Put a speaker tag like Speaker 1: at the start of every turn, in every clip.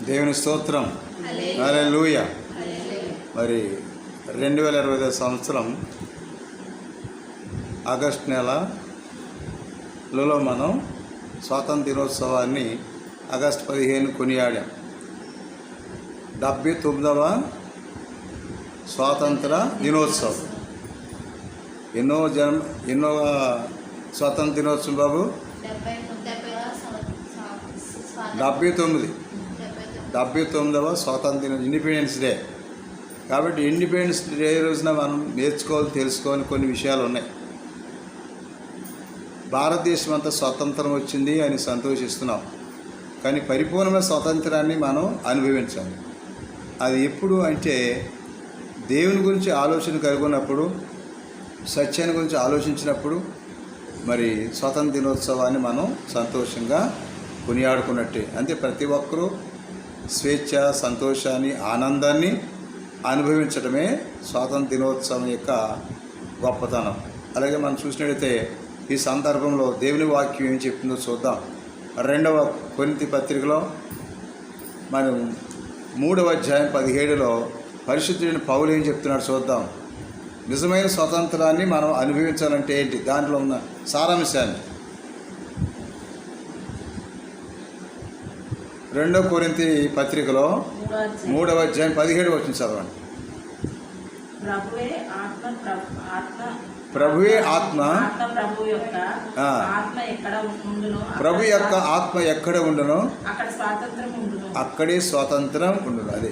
Speaker 1: దేవుని స్తోత్రం. హల్లెలూయా. మరి 2025 సంవత్సరం ఆగస్టు నెలలో మనం స్వాతంత్ర దినోత్సవాన్ని ఆగస్టు 15 కొనియాడాం. 79వ స్వాతంత్ర దినోత్సవం. ఎన్నో స్వాతంత్ర దినోత్సవం బాబు? 79వ స్వాతంత్ర దినం, ఇండిపెండెన్స్ డే. కాబట్టి ఇండిపెండెన్స్ డే రోజున మనం నేర్చుకోవాలి, తెలుసుకోవాలి కొన్ని విషయాలు ఉన్నాయి. భారతదేశం అంతా స్వాతంత్రం వచ్చింది అని సంతోషిస్తున్నాం, కానీ పరిపూర్ణమైన స్వాతంత్రాన్ని మనం అనుభవించాలి. అది ఎప్పుడు అంటే దేవుని గురించి ఆలోచన కలుగున్నప్పుడు, సత్యాన్ని గురించి ఆలోచించినప్పుడు మరి స్వాతంత్ర దినోత్సవాన్ని మనం సంతోషంగా కొనియాడుకున్నట్టే. అంతే, ప్రతి ఒక్కరూ స్వేచ్ఛ, సంతోషాన్ని, ఆనందాన్ని అనుభవించడమే స్వాతంత్ర దినోత్సవం యొక్క గొప్పతనం. అలాగే మనం చూసినట్లయితే ఈ సందర్భంలో దేవుని వాక్యం ఏం చెప్తుందో చూద్దాం. 2వ కొరింథీ పత్రికలో మనం 3వ అధ్యాయం 17లో పరిశుద్ధుడైన పౌలు ఏం చెప్తున్నాడు చూద్దాం. నిజమైన స్వాతంత్రాన్ని మనం అనుభవించాలంటే ఏంటి, దాంట్లో ఉన్న సారాంశాన్ని 2వ కొరింథీ పత్రికలో 3వ అధ్యాయం 17 వచ్చింది, చదవండి. ప్రభువే ఆత్మ, ప్రభు యొక్క ఆత్మ ఎక్కడ ఉండునో అక్కడే స్వాతంత్రం ఉండును. అదే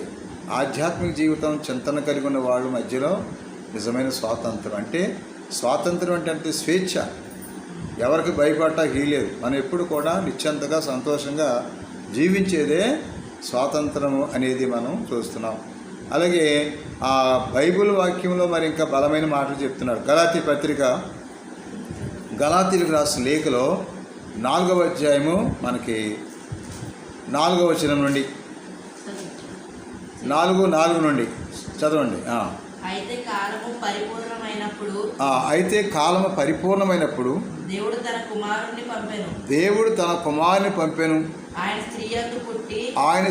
Speaker 1: ఆధ్యాత్మిక జీవితం చింతన కలిగి ఉన్న వాళ్ళ మధ్యలో నిజమైన స్వాతంత్రం అంటే, స్వాతంత్రం అంటే స్వేచ్ఛ. ఎవరికి భయపడటానికి లేదు. మనం ఎప్పుడు కూడా నిశ్చింతగా సంతోషంగా జీవించేదే స్వాతంత్రము అనేది మనం చూస్తున్నాం. అలాగే ఆ బైబిల్ వాక్యంలో మరి ఇంకా బలమైన మాటలు చెప్తున్నారు. గలాతీ పత్రిక, గలాతీలకు రాసిన లేఖలో 4వ అధ్యాయము మనకి 4వ వచనం నుండి 4 నుండి చదవండి.
Speaker 2: అయితే కాలము పరిపూర్ణమైనప్పుడు దేవుడు తన కుమారుని పంపెను. ఆయన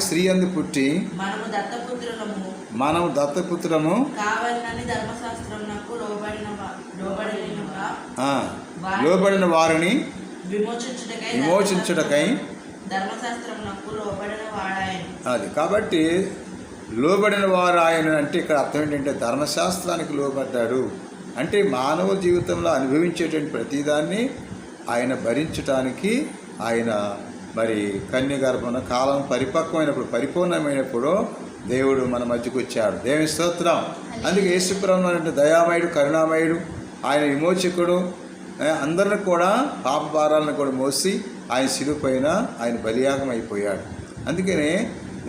Speaker 2: స్త్రీ యందు పుట్టి మనము దత్తపుత్రము లోబడిన వారిని విమోచించుటకై అది. కాబట్టి లోబడిన వారు ఆయన అంటే ఇక్కడ అర్థం ఏంటంటే ధర్మశాస్త్రానికి లోబడ్డాడు అంటే మానవ జీవితంలో అనుభవించేటువంటి ప్రతిదాన్ని ఆయన భరించటానికి ఆయన మరి కన్యగర్భంలో కాలం పరిపూర్ణమైనప్పుడు దేవుడు మన మధ్యకు వచ్చాడు. దేవుని స్తోత్రం. అందుకే యేసుప్రభువు అంటే దయామయుడు, కరుణామయుడు, ఆయన విమోచకుడు. అందరిని కూడా పాప భారాలను కూడా మోసి ఆయన శిలువ పైన ఆయన బలియాగం అయిపోయాడు. అందుకనే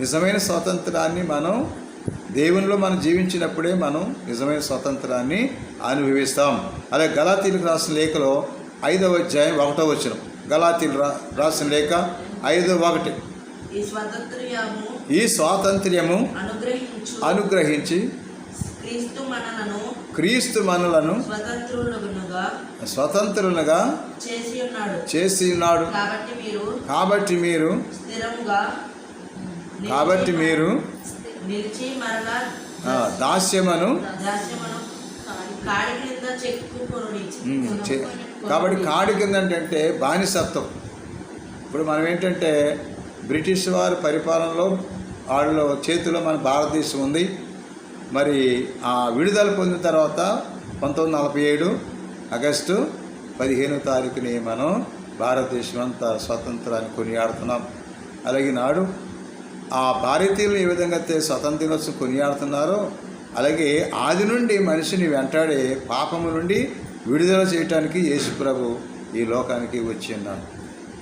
Speaker 2: నిజమైన స్వాతంత్రాన్ని మనం దేవునిలో మనం జీవించినప్పుడే మనం నిజమైన స్వాతంత్రాన్ని అనుభవిస్తాం. అలాగే గలాతీలకు రాసిన లేఖలో 5వ అధ్యాయం 1వ వచనం. గలాతీలు రాసిన లేఖ 5:1. ఈ స్వాతంత్ర్యము అనుగ్రహించి క్రీస్తు మనలను స్వతంత్రులుగా చేసి ఉన్నాడు. కాబట్టి మీరు దాస్యమును కాబట్టి కాడి కింద అంటే బానిసత్వం. ఇప్పుడు మనం ఏంటంటే బ్రిటిష్ వారి పరిపాలనలో వాళ్ళ చేతిలో మన భారతదేశం ఉంది. మరి ఆ విడుదల పొందిన తర్వాత 1947 ఆగస్టు 15వ తారీఖుని మనం భారతదేశం అంతా స్వాతంత్రాన్ని కొనియాడుతున్నాం. అలాగే నాడు ఆ భారతీయులు ఏ విధంగా అయితే స్వతంత్ర దినోత్సవం కొనియాడుతున్నారో అలాగే ఆది నుండి మనిషిని వెంటాడే పాపము నుండి విడుదల చేయటానికి యేసుప్రభు ఈ లోకానికి వచ్చి ఉన్నాడు.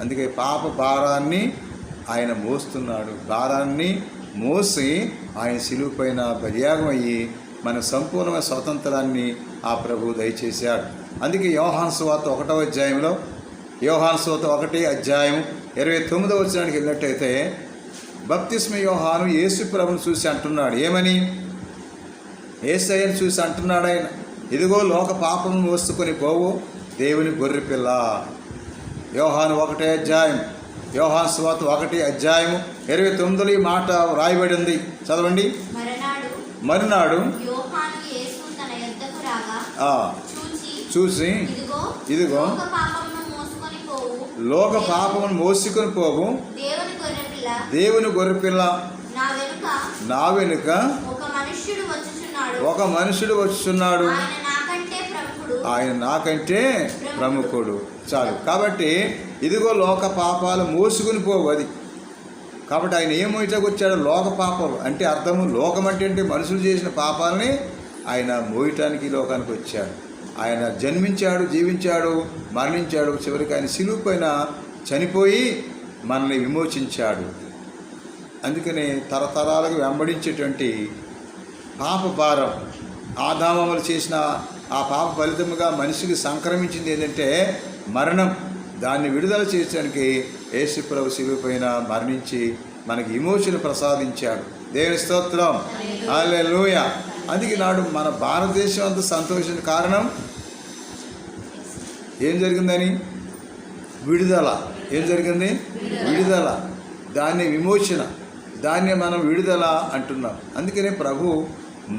Speaker 2: అందుకే పాప భారాన్ని ఆయన మోస్తున్నాడు. భారాన్ని మోసి ఆయన శిలువ పైన బలియాగం అయ్యి మన సంపూర్ణమైన స్వాతంత్రాన్ని ఆ ప్రభు దయచేశాడు. అందుకే యోహాను సువార్త 1వ అధ్యాయంలో, యోహాను సువార్త 1 అధ్యాయం 29వ వచనానికి వెళ్ళినట్టయితే బప్తిస్మ యోహాను యేసు ప్రభుని చూసి అంటున్నాడు. ఏమని? యేసయ్యను చూసి అంటున్నాడు ఆయన, ఇదిగో లోక పాపం మోసుకొని పోవు దేవుని గొర్రెపిల్ల. యోహాను 1వ అధ్యాయం
Speaker 1: యోహాను సువార్త 1:29 ఈ మాట వ్రాయబడింది. చదవండి. మరునాడు
Speaker 3: యోహాను యేసు తన యొద్దకు రాగా
Speaker 1: చూసి ఇదిగో లోక పాపమును మోసుకొని పోవు దేవుని గొర్రెపిల్ల నా వెనుక ఒక మనుష్యుడు వచ్చుచున్నాడు, ఆయన నాకంటే ప్రముఖుడు. చాలు. కాబట్టి ఇదిగో లోక పాపాలు మోసుకుని పోవు. అది కాబట్టి ఆయన ఏం మోయటానికి వచ్చాడు? లోక పాపాలు అంటే అర్థము, లోకం అంటే మనుషులు చేసిన పాపాలని ఆయన మోయటానికి ఈ లోకానికి వచ్చాడు. ఆయన జన్మించాడు, జీవించాడు, మరణించాడు, చివరికి ఆయన శిలువ పైన చనిపోయి మనల్ని విమోచించాడు. అందుకనే తరతరాలకు వెంబడించేటువంటి పాప భారం, ఆదామములు చేసిన ఆ పాప ఫలితముగా మనిషికి సంక్రమించింది ఏంటంటే మరణం. దాన్ని విడుదల చేయడానికి యేసు ప్రభు శిలువ పైన మరణించి మనకి విమోచన ప్రసాదించాడు. దేవుని స్తోత్రం. హల్లెలూయా. అందుకే నాడు మన భారతదేశం అంత సంతోషానికి కారణం ఏం జరిగిందని? విడుదల. ఏం జరిగింది? విడుదల. దాన్ని విమోచన, దాన్ని మనం విడుదల అంటున్నాం. అందుకనే ప్రభు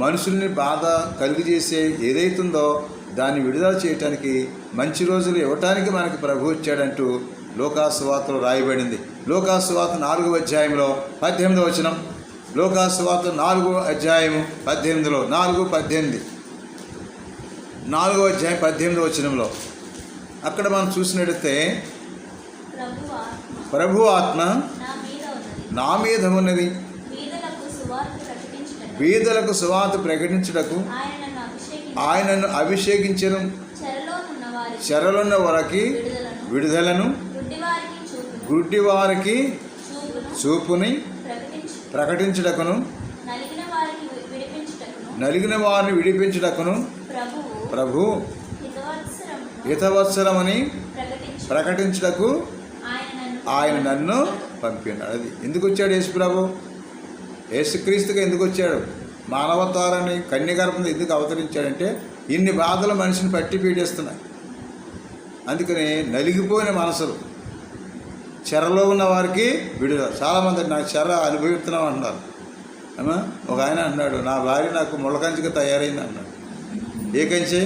Speaker 1: మనుషుల్ని బాధ కలుగజేసే ఏదైతుందో దాన్ని విడుదల చేయటానికి, మంచి రోజులు ఇవ్వటానికి మనకి ప్రభు వచ్చాడంటూ లోకాసు వార్తలో రాయబడింది. లోకాసు వార్త 4వ అధ్యాయంలో 18వ వచనం. లోకాసు వార్త 4వ అధ్యాయము 18లో 4:18, 4వ అధ్యాయం 18వ వచనంలో అక్కడ మనం చూసినట్టయితే ప్రభు ఆత్మ నా మీద ఉన్నది, బీదలకు సువార్త ప్రకటించుటకు ఆయనను అభిషేకించను, చెరలున్న వారికి విడుదలను, గుడ్డివారికి చూపుని ప్రకటించుటకును, నలిగిన వారిని విడిపించుటకును ప్రభు హితవత్సరమని ప్రకటించుటకు ఆయన నన్ను పంపినాడు. అది ఎందుకు వచ్చాడు యేసు ప్రభు? యేసుక్రీస్తుగా ఎందుకు వచ్చాడు? మానవతారాన్ని కన్యగర్భంలో ఎందుకు అవతరించాడంటే ఇన్ని బాధలు మనిషిని పట్టి పీడిస్తున్నాయి. అందుకని నలిగిపోయిన మనసులు, చెరలో ఉన్న వారికి విడుదల. చాలామంది నాకు చెర అనుభవిస్తున్నాం అంటున్నారు. ఏమా? ఒక ఆయన అన్నాడు, నా భార్య నాకు ముళ్ళకంచిగా తయారైంది అన్నాడు. ఏ కంచి?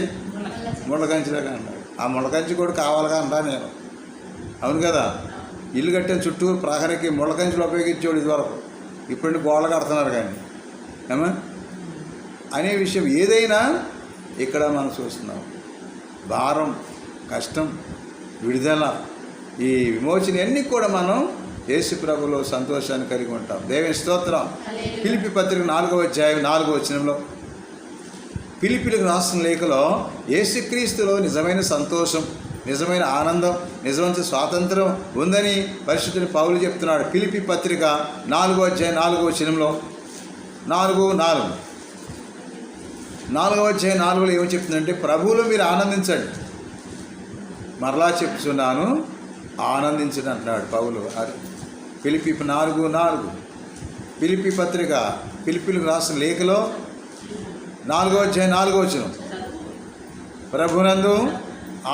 Speaker 1: ముళ్ళకంచిలాగా అన్నాడు. ఆ ముళ్ళకంచి కూడా కావాలిగా అన్నా నేను. అవును కదా. ఇల్లు కట్టిన చుట్టూ ప్రహరికి ముళ్ళకంచులు ఉపయోగించేవాడు ఇదివరకు. ఇప్పుడు గోడలు కడుతున్నారు కానీ ఏమా అనే విషయం ఏదైనా ఇక్కడ మనం చూస్తున్నాం. భారం, కష్టం, విడుదల, ఈ విమోచన అన్నీ కూడా మనం యేసు ప్రభులో సంతోషాన్ని కలిగి ఉంటాం. దేవుని స్తోత్రం. ఫిలిప్పీ పత్రిక 4వ అధ్యాయం 4వ వచనంలో, ఫిలిప్పీలకు రాసిన లేఖలో యేసుక్రీస్తులో నిజమైన సంతోషం, నిజమైన ఆనందం, నిజమైన స్వాతంత్రం ఉందని పరిశుద్ధుని పౌలు చెప్తున్నాడు. ఫిలిప్పీ పత్రిక 4వ అధ్యాయం 4వ వచనంలో 4వ అధ్యాయం 4లో ఏమో చెప్తుందంటే, ప్రభువులో మీరు ఆనందించండి. మరలా చెప్తున్నాను, ఆనందించండి అంటున్నాడు పౌలు. ఫిలిప్పీ 4:4 ఫిలిప్పీ పత్రిక ఫిలిప్పీలకు రాసిన లేఖలో 4వ అధ్యాయం 4వ వచనం, ప్రభునందు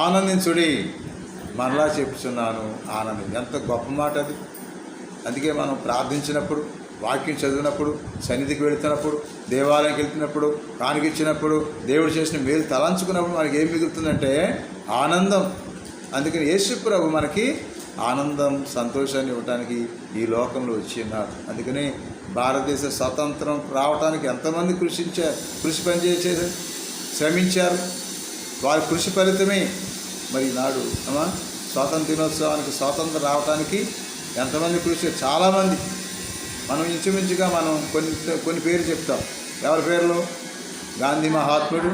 Speaker 1: ఆనందించుడి. మరలా చెప్తున్నాను, ఆనందం. ఎంత గొప్ప మాట అది. అందుకే మనం ప్రార్థించినప్పుడు, వాక్యం చదివినప్పుడు, సన్నిధికి వెళుతున్నప్పుడు, దేవాలయంకి వెళ్తున్నప్పుడు, కానుకిచ్చినప్పుడు, దేవుడు చేసిన మేలు తలంచుకున్నప్పుడు మనకి ఏం మిగులుతుందంటే ఆనందం. అందుకని యేసు ప్రభు మనకి ఆనందం, సంతోషాన్ని ఇవ్వడానికి ఈ లోకంలో వచ్చి ఉన్నారు. అందుకని భారతదేశ స్వతంత్రం రావడానికి ఎంతమంది కృషి పనిచేసారు, శ్రమించారు. వారి కృషి ఫలితమే మరి ఈనాడు స్వాతంత్ర దినోత్సవానికి స్వాతంత్రం రావడానికి ఎంతమంది కృషి. చాలామంది మనం ఇంచుమించుగా మనం కొన్ని పేరు చెప్తాం. ఎవరి పేర్లు? గాంధీ మహాత్ముడు.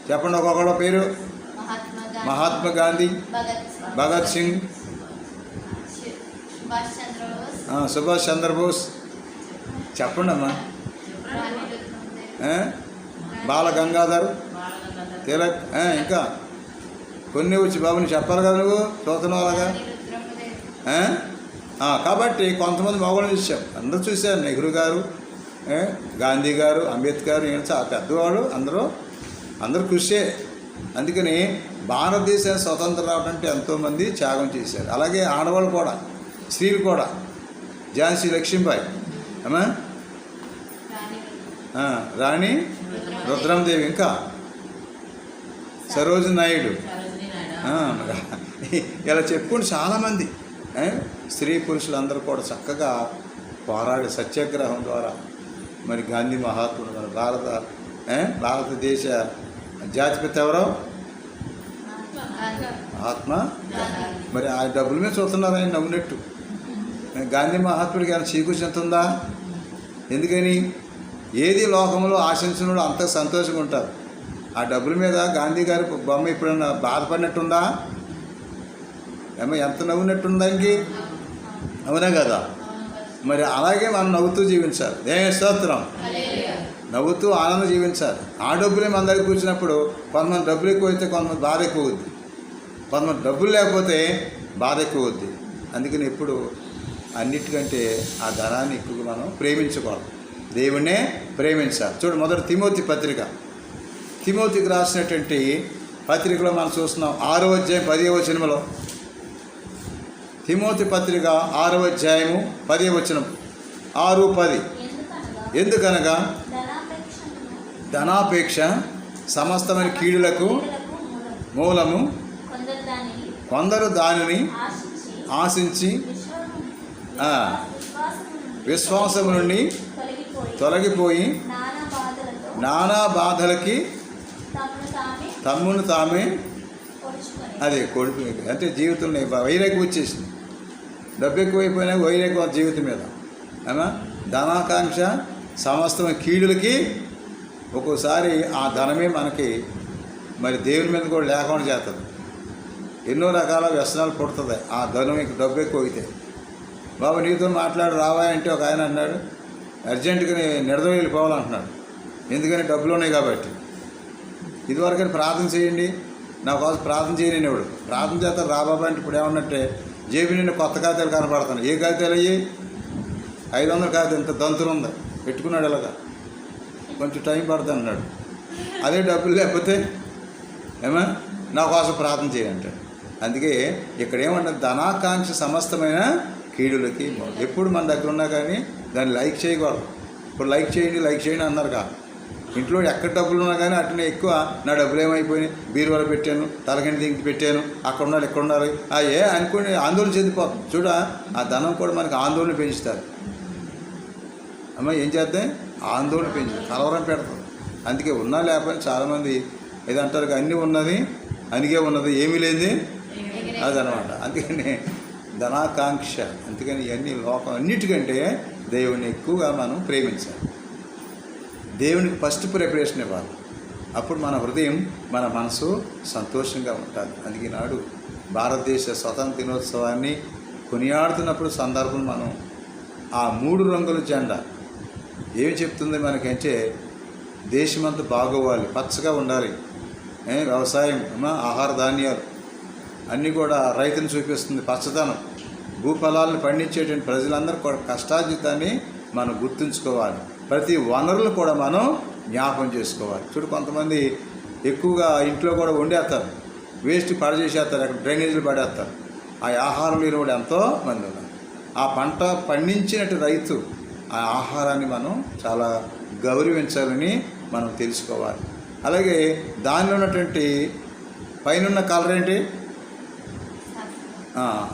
Speaker 1: చెప్పండి ఒక్కొక్కళ్ళ పేరు. మహాత్మా గాంధీ, భగత్ సింగ్, సుభాష్ చంద్రబోస్. చెప్పండి అమ్మా. బాల గంగాధర్ తిలక్. ఇంకా కొన్ని వచ్చి బాబుని చెప్పాలి కదా, నువ్వు చూస్తున్నావు అలాగా. కాబట్టి కొంతమంది మగవాళ్ళు చూసాం, అందరూ చూశారు. నెహ్రూ గారు, గాంధీ గారు, అంబేద్కర్, పెద్దవాళ్ళు అందరూ కృషే. అందుకని భారతదేశానికి స్వతంత్రం రావడానికి ఎంతోమంది త్యాగం చేశారు. అలాగే ఆడవాళ్ళు కూడా స్త్రీలు కూడా ఝాన్సీ లక్ష్మీబాయి అమ్మా, రాణి రుద్రందేవి, ఇంకా సరోజిని నాయుడు, ఇలా చెప్పుకుంటే చాలామంది స్త్రీ పురుషులు అందరూ కూడా చక్కగా పోరాడి సత్యాగ్రహం ద్వారా మరి గాంధీ మహాత్ముడు మన భారతదేశ జాతిపిత ఎవరో ఆత్మ, మరి ఆ డబ్బుల మీద చూస్తున్నారు ఆయన నవ్వునట్టు. గాంధీ మహాత్ముడికి ఏమైనా చీకూర్చి ఉందా? ఎందుకని ఏది లోకంలో ఆశించిన అంత సంతోషంగా ఉంటారు. ఆ డబ్బుల మీద గాంధీ గారి బొమ్మ ఎప్పుడన్నా బాధపడినట్టుందా? ఏమో ఎంత నవ్వునట్టుందా ఇంకి? అవునా కదా? మరి అలాగే మనం నవ్వుతూ జీవించాలి. స్తోత్రం. నవ్వుతూ ఆనందం జీవించాలి. ఆ డబ్బులే మన దగ్గర కూర్చున్నప్పుడు కొంతమంది డబ్బులు ఎక్కువ అయితే కొంతమంది బాధ ఎక్కువ అవుద్ది, కొంతమంది డబ్బులు లేకపోతే బాధ ఎక్కువ అవుద్ది. అందుకని ఎప్పుడు అన్నిటికంటే ఆ ధనాన్ని ఎక్కువగా మనం ప్రేమించకూడదు, దేవుణ్ణే ప్రేమించాలి. చూడు, మొదటి తిమోతి పత్రిక, తిమోతికి రాసినటువంటి పత్రికలో మనం చూస్తున్నాం 6వ అధ్యాయం 10వ వచనంలో. తిమోతి పత్రిక 6వ అధ్యాయము 10వ వచనం, 6:10. ఎందుకనగా ధనాపేక్ష సమస్తమైన కీడులకు మూలము, కొందరు దానిని ఆశించి విశ్వాసము నుండి తొలగిపోయి నానా బాధలకి తమ్మును తామే అదే కొడుకు, అంటే జీవితంలో వైరాగ్యం వచ్చేసింది. డబ్బు ఎక్కువైపోయినా వైరాగ్యం జీవితం మీద. ఏమా ధనాకాంక్ష సమస్తమైన కీడులకి ఒక్కోసారి ఆ ధనమే మనకి మరి దేవుని మీద కూడా లేకుండా చేస్తుంది. ఎన్నో రకాల వ్యసనాలు పుడుతుంది ఆ ధనం, డబ్బు ఎక్కువ అయితే. బాబు నీతో మాట్లాడి రావా అంటే ఒక ఆయన అన్నాడు, అర్జెంటుగా నిడద వెళ్ళిపోవాలంటున్నాడు. ఎందుకని డబ్బులు ఉన్నాయి కాబట్టి. ఇదివరకని ప్రార్థన చేయండి, నా కోసం ప్రార్థన చేయని ఎవడు ప్రార్థన చేస్తారు రా బాబా అంటే ఇప్పుడు ఏమన్నట్టే జేబు నిండా కొత్త కాగితాలు కనపడుతున్నాయి. ఏ కాగితాలు అయ్యి? 500 కాగితం, ఇంత దంతులు ఉంది పెట్టుకున్నాడు. ఇలాగా కొంచెం టైం పడుతుంది అన్నాడు. అదే డబ్బులు లేకపోతే ఏమా నా కోసం ప్రార్థన చేయండి. అందుకే ఇక్కడ ఏమంటారు, ధనాకాంక్ష సమస్తమైన కీడులకి. ఎప్పుడు మన దగ్గర ఉన్నా కానీ దాన్ని లైక్ చేయకూడదు. ఇప్పుడు లైక్ చేయండి అన్నారు కా. ఇంట్లో ఎక్కడ డబ్బులు ఉన్నా కానీ అట్లనే ఎక్కువ నా డబ్బులు ఏమైపోయినాయి, బీరువాలో పెట్టాను, తలకిండి దించి పెట్టాను, అక్కడ ఉండాలి ఇక్కడ ఉండాలి అనుకుని ఆందోళన చెందిపోతుంది. చూడ ఆ ధనం కూడా మనకి ఆందోళన పెంచుతారు. అమ్మ ఏం చేద్దాం, ఆందోళన పెంచుతుంది, కలవరం పెడతాం. అందుకే ఉన్నా లేకపోయినా చాలామంది ఏదంటారు, అన్నీ ఉన్నది అనిగే ఉన్నది ఏమీ లేని అదనమాట. అందుకని ధనాకాంక్ష, అందుకని ఇవన్నీ లోకం అన్నిటికంటే దేవుని ఎక్కువగా మనం ప్రేమించాలి. దేవునికి ఫస్ట్ ప్రిపరేషన్ ఇవ్వాలి. అప్పుడు మన హృదయం మన మనసు సంతోషంగా ఉంటుంది. అందుకే నాడు భారతదేశ స్వతంత్ర దినోత్సవాన్ని కొనియాడుతున్నప్పుడు సందర్భం మనం ఆ 3 రంగుల జెండా ఏమి చెప్తుంది మనకంటే, దేశమంతా బాగోవాలి, పచ్చగా ఉండాలి, వ్యవసాయం, ఆహార ధాన్యాలు అన్నీ కూడా రైతుని చూపిస్తుంది. పచ్చదనం, భూఫలాలను పండించేటువంటి ప్రజలందరూ కూడా కష్టార్జితాన్ని మనం గుర్తుంచుకోవాలి. ప్రతి వనరులు కూడా మనం జ్ఞాపం చేసుకోవాలి. చూడు, కొంతమంది ఎక్కువగా ఇంట్లో కూడా వండేస్తారు, వేస్ట్ పడచేసేస్తారు, అక్కడ డ్రైనేజీలు పడేస్తారు. ఆ ఆహారం లేని కూడా ఎంతో మంది ఉన్నారు. ఆ పంట పండించినట్టు రైతు ఆ ఆహారాన్ని మనం చాలా గౌరవించాలని మనం తెలుసుకోవాలి. అలాగే దానిలో ఉన్నటువంటి పైన కలర్ ఏంటి,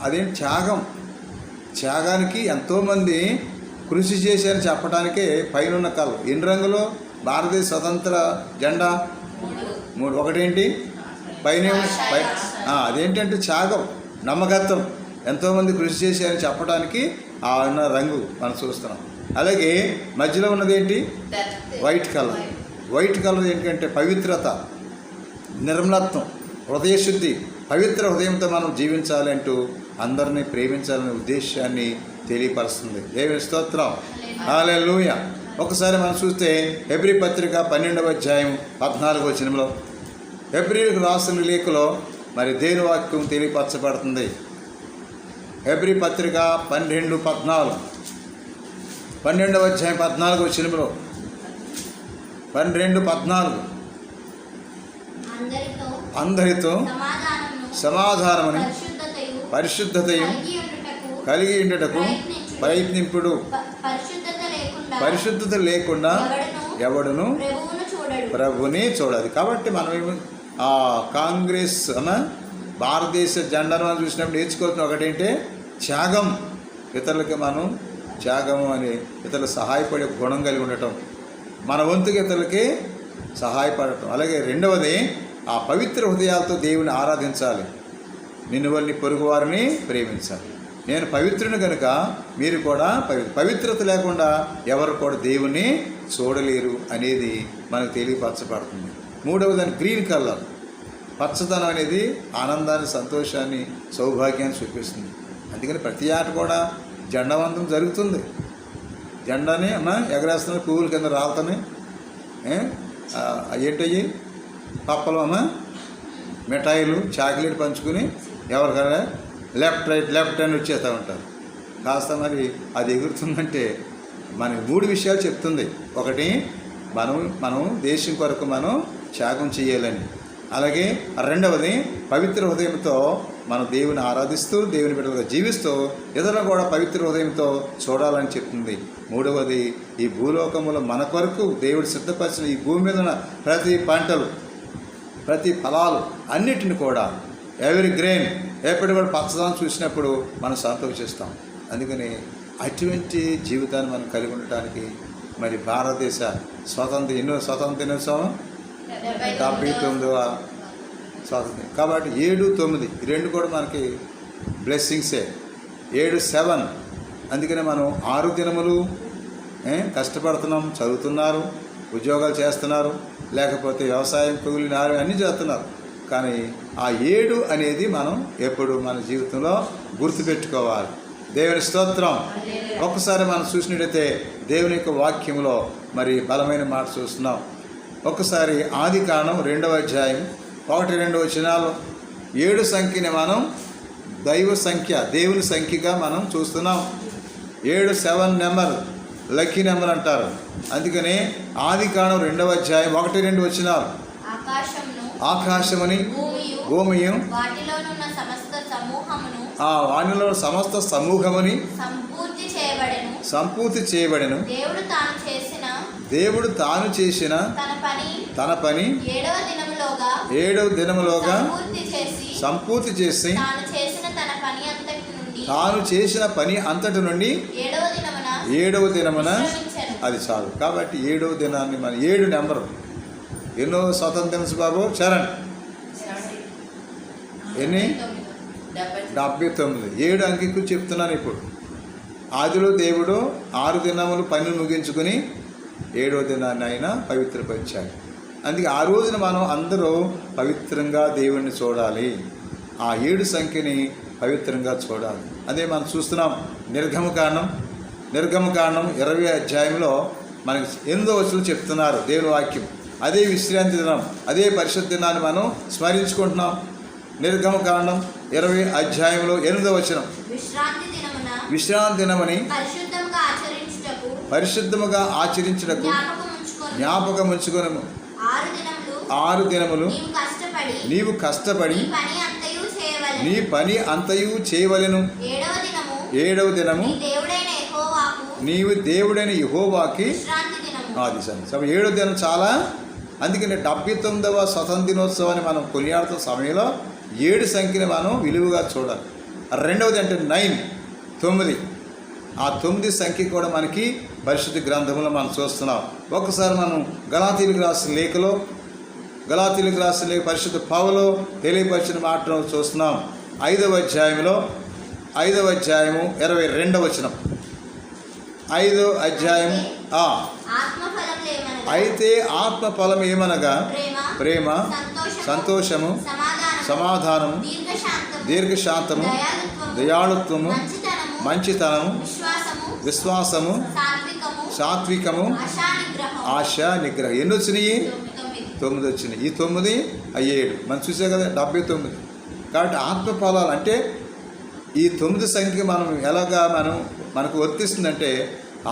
Speaker 1: అదేంటి త్యాగం. త్యాగానికి ఎంతోమంది కృషి చేశారని చెప్పడానికే పైన కలర్. ఎన్ని రంగులు? భారతదేశ స్వతంత్ర జెండా 3. ఒకటేంటి పైన అదేంటంటే త్యాగం, నమ్మకత్వం, ఎంతోమంది కృషి చేశారని చెప్పడానికి ఆ ఉన్న రంగు మనం చూస్తున్నాం. అలాగే మధ్యలో ఉన్నది ఏంటి? White colour. వైట్ కలర్ ఏంటంటే పవిత్రత, నిర్మలత్వం, హృదయశుద్ధి, పవిత్ర హృదయంతో మనం జీవించాలి అంటూ అందరినీ ప్రేమించాలనే ఉద్దేశాన్ని తెలియపరుస్తుంది. దేవుని స్తోత్రం, హల్లెలూయా. ఒకసారి మనం చూస్తే హెబ్రీ పత్రిక 12వ అధ్యాయం 14వ వచనంలో హెబ్రీలకు రాసిన లేఖలో మరి దేవుని వాక్యం తెలియపరచబడుతుంది. హెబ్రీ పత్రిక 12:14, 12వ అధ్యాయం 14వ వచనంలో 12:14 అందరితో సమాధానమును పరిశుద్ధతయు కలిగి ఉండటకు ప్రయత్నింపుడు. పరిశుద్ధత లేకుండా ఎవడును ప్రభుని చూడాలి. కాబట్టి మనం ఆ కాంగ్రెస్ భారతదేశ జెండాను మనం చూసినప్పుడు నేర్చుకోవాల్సిన ఒకటేంటే త్యాగం. ఇతరులకి మనం త్యాగము అని ఇతరులకు సహాయపడే గుణం కలిగి ఉండటం, మన వంతుకి ఇతరులకి సహాయపడటం. అలాగే రెండవది ఆ పవిత్ర హృదయాలతో దేవుని ఆరాధించాలి. నిన్ను వల్లి పొరుగు వారిని ప్రేమించాలి. నేను పవిత్రుని కనుక మీరు కూడా పవిత్రత లేకుండా ఎవరు కూడా దేవుణ్ణి చూడలేరు అనేది మనకు తెలియపరచబడుతుంది. మూడవదాన్ని గ్రీన్ కలర్, పచ్చదనం అనేది ఆనందాన్ని, సంతోషాన్ని, సౌభాగ్యాన్ని చూపిస్తుంది. అందుకని ప్రతి ఆట కూడా జెండా వందనం జరుగుతుంది. జెండాని ఎగరేస్తున్న పువ్వుల కింద రాలుతాయి. ఏంటయ్యి పప్పలు మిఠాయిలు, చాక్లెట్ పంచుకుని ఎవరికైనా లెఫ్ట్ రైట్ అని వచ్చేస్తూ ఉంటారు. కాస్త మరి అది ఎగురుతుందంటే మనకి 3 విషయాలు చెప్తుంది. ఒకటి, మనం దేశం కొరకు మనం త్యాగం చేయాలని. అలాగే రెండవది, పవిత్ర హృదయంతో మనం దేవుని ఆరాధిస్తూ దేవుని బిడ్డలుగా జీవిస్తూ ఇతరులను కూడా పవిత్ర హృదయంతో చూడాలని చెప్తుంది. మూడవది, ఈ భూలోకములో మన కొరకు దేవుడు సిద్ధపరిచిన ఈ భూమి మీద ఉన్న ప్రతి పంటలు, ప్రతి ఫలాలు అన్నిటిని కూడా ఎవరి గ్రెయిన్ ఎప్పటి కూడా పచ్చదనం చూసినప్పుడు మనం సంతోషిస్తాం. అందుకని అటువంటి జీవితాన్ని మనం కలిగి ఉండటానికి మరి భారతదేశ ఎన్నో స్వతంత్ర దినోత్సవం 79వ స్వాతంత్రం. కాబట్టి 7, 9 ఈ 2 కూడా మనకి బ్లెస్సింగ్సే. 7, 7 అందుకనే మనం 6 దినములు కష్టపడుతున్నాం, చదువుతున్నారు, ఉద్యోగాలు చేస్తున్నారు, లేకపోతే వ్యవసాయం, కూలి, నారు అన్నీ చేస్తున్నారు. కానీ ఆ 7 అనేది మనం ఎప్పుడు మన జీవితంలో గుర్తుపెట్టుకోవాలి. దేవుని స్తోత్రం. ఒక్కసారి మనం చూసినట్టయితే దేవుని యొక్క వాక్యంలో మరి బలమైన మాట చూస్తున్నాం. ఒక్కసారి ఆదికాండం 2వ అధ్యాయం 1-2 వచనాలు 7 సంఖ్యని మనం దైవ సంఖ్య, దేవుని సంఖ్యగా మనం చూస్తున్నాం. 7 7 నెంబర్, లక్కీ నెంబర్ అంటారు. అందుకని ఆదికాండం 2వ అధ్యాయం 1-2 వచనాలు, ఆకాశముని భూమియు వానిలో సమస్త సమూహముని సంపూర్తి చేయబడెను. దేవుడు తాను చేసిన తన పని 7వ దినములోగా సంపూర్తి చేసి తాను చేసిన పని అంతటి నుండి 7వ దినమున అది చాలు. కాబట్టి 7వ దినాన్ని మన 7 నెంబరు. ఎన్నో స్వతంత్ర బాబు చరణ్ ఎన్ని 79. 7 అంకెకు చెప్తున్నాను. ఇప్పుడు ఆదిలో దేవుడు 6 దినములు పనులు ముగించుకుని 7వ దినాన్ని ఆయన పవిత్రపరిచాడు. అందుకే ఆ రోజున మనం అందరూ పవిత్రంగా దేవుణ్ణి చూడాలి. ఆ 7 సంఖ్యని పవిత్రంగా చూడాలి. అదే మనం చూస్తున్నాం. నిర్గమకాండం 20వ అధ్యాయంలో మనకి 8వ వచనంలో చెప్తున్నారు దేవుని వాక్యం. అదే విశ్రాంతి దినం, అదే పరిశుద్ధ దినాన్ని మనం స్మరించుకుంటున్నాం. నిర్గమకాండం 20వ అధ్యాయంలో 8వ వచనం, విశ్రాంతి దినమని పరిశుద్ధముగా ఆచరించుటకు జ్ఞాపకం ఉంచుకొనుము. 6 దినములు నీవు కష్టపడి నీ పని అంతయు చేయవలెను. 7వ దినము నీవు దేవుడైన యెహోవాకి అది సరే. 7వ దినం చాలా. అందుకని 79వ స్వతంత్ర దినోత్సవాన్ని మనం కొనియాడుతున్న సమయంలో 7 సంఖ్యని మనం విలువగా చూడాలి. రెండవది అంటే 9. ఆ 9 సంఖ్య కూడా మనకి పరిశుద్ధ గ్రంథంలో మనం చూస్తున్నాం. ఒకసారి మనం గలాతీయులకు రాసిన లేఖలో పరిశుద్ధ పౌలు తెలియపరిచిన మాటను చూస్తున్నాం. 5వ అధ్యాయంలో 5వ అధ్యాయము 22వ వచనం. 5వ అధ్యాయం అయితే ఆత్మ ఫలం ఏమనగా ప్రేమ, సంతోషము, సమాధానము, దీర్ఘశాంతము, దయాళుత్వము, మంచితనము, విశ్వాసము, సాత్వికము, ఆశ నిగ్రహం. ఎన్ని వచ్చినాయి? 9 వచ్చినాయి. ఈ 9 7 మనం చూసే కదా 79. కాబట్టి ఆత్మఫలాలు అంటే ఈ 9 సంఖ్య మనం ఎలాగా మనకు వర్తిస్తుందంటే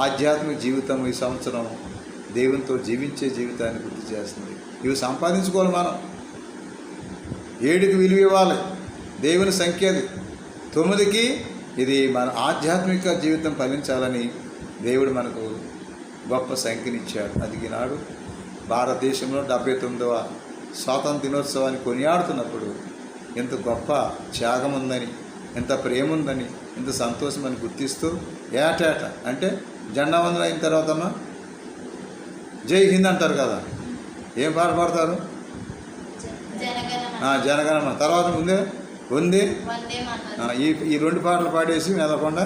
Speaker 1: ఆధ్యాత్మిక జీవితం ఈ సంవత్సరం దేవునితో జీవించే జీవితాన్ని గుర్తు చేస్తుంది. ఇవి సంపాదించుకోవాలి. మనం 7కి విలువ ఇవ్వాలి. దేవుని సంఖ్య అది. 9కి ఇది మన ఆధ్యాత్మిక జీవితం ఫలించాలని దేవుడు మనకు గొప్ప సంఖ్యనిచ్చాడు. అందుకే ఈనాడు భారతదేశంలో 79వ స్వాతంత్ర దినోత్సవాన్ని కొనియాడుతున్నప్పుడు ఎంత గొప్ప త్యాగం ఉందని, ఎంత ప్రేమ ఉందని, ఎంత సంతోషం అని గుర్తిస్తూ ఏటేట అంటే జెండా వందనం అయిన తర్వాతమ్మా జై హింద్ అంటారు కదా. ఏం పాట పాడతారు? జనగణమన. తర్వాత ఉంది ఈ 2 పాటలు పాడేసి మెదలకుండా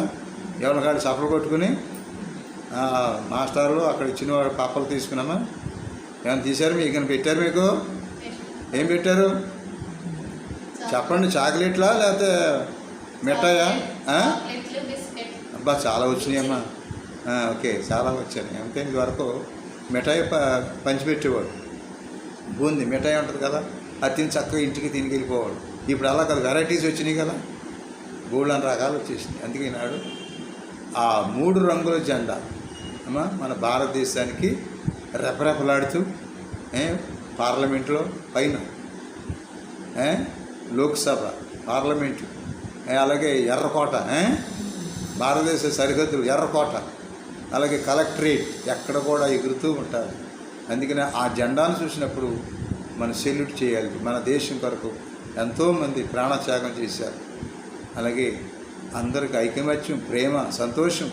Speaker 1: ఎవరి కాళ్ళు చప్పలు కొట్టుకుని మాస్టర్లు అక్కడ ఇచ్చిన వాడు పప్పలు తీసుకున్నామా ఏమైనా తీశారు? మీకు పెట్టారు? మీకు ఏం పెట్టారు చెప్పండి? చాక్లెట్లా లేకపోతే మిఠాయా? అబ్బా చాలా వచ్చినాయమ్మా. ఓకే, చాలా వచ్చాయి. అంతే ఇది వరకు మిఠాయి పంచిపెట్టేవాడు. బూంది మిఠాయి ఉంటుంది కదా, అది తిని చక్కగా ఇంటికి తినికెళ్ళిపోవాడు. ఇప్పుడు అలా కదా, వెరైటీస్ వచ్చినాయి కదా, గోల్డెన్ రకాలు వచ్చేసినాయి. అందుకే ఈనాడు ఆ 3 రంగుల జెండా అమ్మా మన భారతదేశానికి రెపరెపలాడుతూ పార్లమెంట్లో పైన లోక్సభ, పార్లమెంటు, అలాగే ఎర్రకోట, భారతదేశ సరిహద్దులు ఎర్రకోట, అలాగే కలెక్టరేట్ ఎక్కడ కూడా ఎగురుతూ ఉంటారు. అందుకనే ఆ జెండాను చూసినప్పుడు మనం సెల్యూట్ చేయాలి. మన దేశం కొరకు ఎంతోమంది ప్రాణత్యాగం చేశారు. అలాగే అందరికి ఐకమత్యం, ప్రేమ, సంతోషం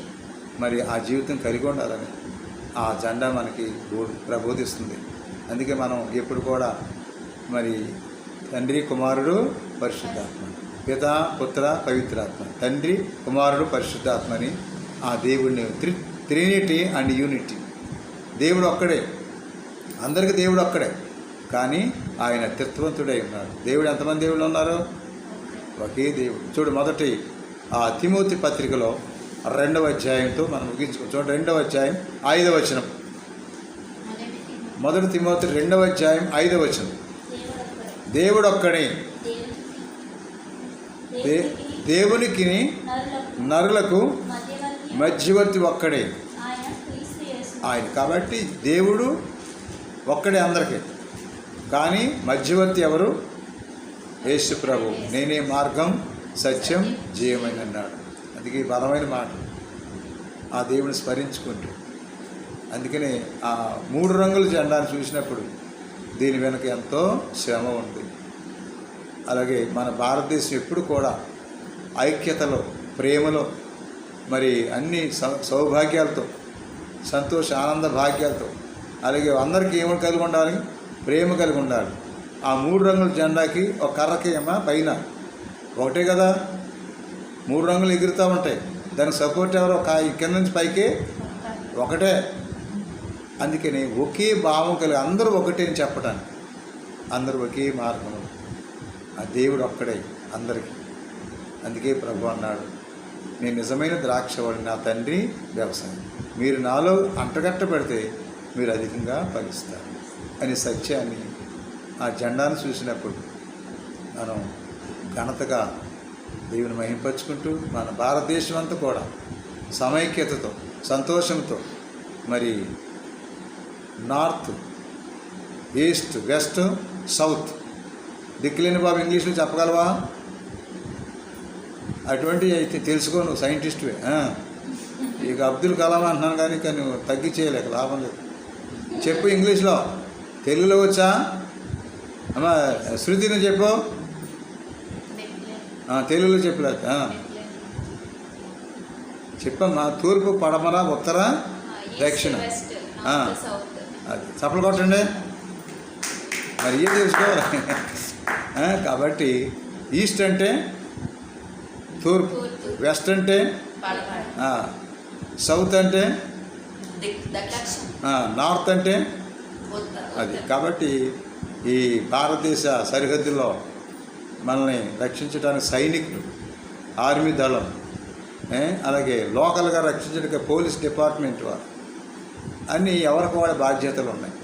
Speaker 1: మరి ఆ జీవితం కలిగి ఉండాలని ఆ జెండా మనకి ప్రబోధిస్తుంది. అందుకే మనం ఎప్పుడు కూడా మరి తండ్రి, కుమారుడు, పరిశుద్ధాత్మ, పితా, పుత్ర, పవిత్రాత్మ, తండ్రి, కుమారుడు, పరిశుద్ధాత్మ అని ఆ దేవుడిని ట్రినిటీ అండ్ యూనిటీ. దేవుడు ఒక్కడే, అందరికీ దేవుడు ఒక్కడే, కానీ ఆయన త్రిత్వంతుడై ఉన్నాడు. దేవుడు ఎంతమంది దేవుళ్ళు ఉన్నారు? ఒకే దేవుడు. చూడు, మొదటి ఆ తిమోతి పత్రికలో 2వ అధ్యాయంతో మనం ముగించుకో. చూడండి, 2వ అధ్యాయం 5వ వచనం. మొదటి తిమోతి 2వ అధ్యాయం 5వ వచనం. దేవుడు ఒక్కడే, దేవునికి నరులకు మధ్యవర్తి ఒక్కడే ఆయన. కాబట్టి దేవుడు ఒక్కడే అందరికీ, కానీ మధ్యవర్తి ఎవరు? యేసు ప్రభు. నేనే మార్గం, సత్యం, జీవమైన అన్నాడు. అందుకే బలమైన మాట ఆ దేవుని స్మరించుకుంటూ. అందుకనే ఆ 3 రంగుల జెండాను చూసినప్పుడు దీని వెనుక ఎంతో శ్రమ ఉంది. అలాగే మన భారతదేశం ఎప్పుడు కూడా ఐక్యతలో, ప్రేమలో, మరి అన్ని సౌభాగ్యాలతో, సంతోష ఆనంద భాగ్యాలతో, అలాగే అందరికీ ఏమి కలిగి ఉండాలి? ప్రేమ కలిగి ఉండాలి. ఆ 3 రంగుల జెండాకి ఒక కర్రకి ఏమో పైన ఒకటే కదా, 3 రంగులు ఎగురుతూ ఉంటాయి. దానికి సపోర్ట్ ఎవరో కింద నుంచి పైకి ఒకటే. అందుకని ఒకే భావం కలిగి అందరూ ఒకటే అని చెప్పడానికి, అందరూ ఒకే మార్గం, ఆ దేవుడు ఒక్కడే అందరికీ. అందుకే ప్రభు అన్నాడు, నేను నిజమైన ద్రాక్షవాడిని, నా తండ్రి వ్యవసాయం, మీరు నాలో అంటగట్ట పెడితే మీరు అధికంగా ఫలిస్తారు అనే సత్యాన్ని ఆ జెండాను చూసినప్పుడు మనం ఘనతగా దేవుని మహింపరుచుకుంటూ మన భారతదేశం అంతా కూడా సమైక్యతతో, సంతోషంతో, మరి నార్త్, ఈస్ట్, వెస్ట్, సౌత్ దిక్కులేని బాబు ఇంగ్లీష్లో చెప్పగలవా? అటువంటివి అయితే తెలుసుకో, నువ్వు సైంటిస్ట్వే. ఇక అబ్దుల్ కలాం అంటున్నాను కానీ నువ్వు తగ్గించేయలేక లాభం లేదు. చెప్పు ఇంగ్లీష్లో. తెలుగులో వచ్చా అమ్మా? శృతిని చెప్పు. తెలుగులో చెప్పలేదు. చెప్పమ్మా. తూర్పు, పడమర, ఉత్తర, దక్షిణ. అది చప్పలు కొట్టండి. మరి ఏం తెలుసుకోవాలి? కాబట్టి ఈస్ట్ అంటే తూర్పు, వెస్ట్ అంటే సౌత్ అంటే నార్త్ అంటే అది. కాబట్టి ఈ భారతదేశ సరిహద్దుల్లో మనల్ని రక్షించడానికి సైనికులు, ఆర్మీ దళం, అలాగే లోకల్గా రక్షించడానికి పోలీస్ డిపార్ట్మెంట్ వారు అన్నీ ఎవరికి వాళ్ళ బాధ్యతలు ఉన్నాయి.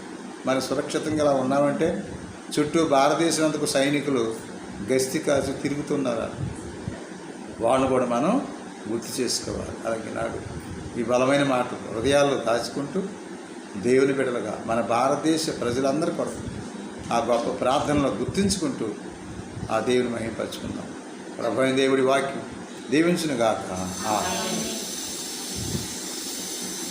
Speaker 1: మనం సురక్షితంగా ఇలా ఉన్నామంటే చుట్టూ భారతదేశం అంతకు సైనికులు గస్తీ కాసి తిరుగుతున్నారు. వాళ్ళు కూడా మనం గుర్తు చేసుకోవాలి. అలాగే నాడు ఈ బలమైన మాటలు హృదయాల్లో దాచుకుంటూ దేవుని బిడ్డలుగా మన భారతదేశ ప్రజలందరి కొరకు ఆ గొప్ప ప్రార్థనలో గుర్తించుకుంటూ ఆ దేవుని మహిమపరుచుకుందాం. ప్రభువైన దేవుడి వాక్యం దీవించునుగాక.
Speaker 3: ఆమేన్.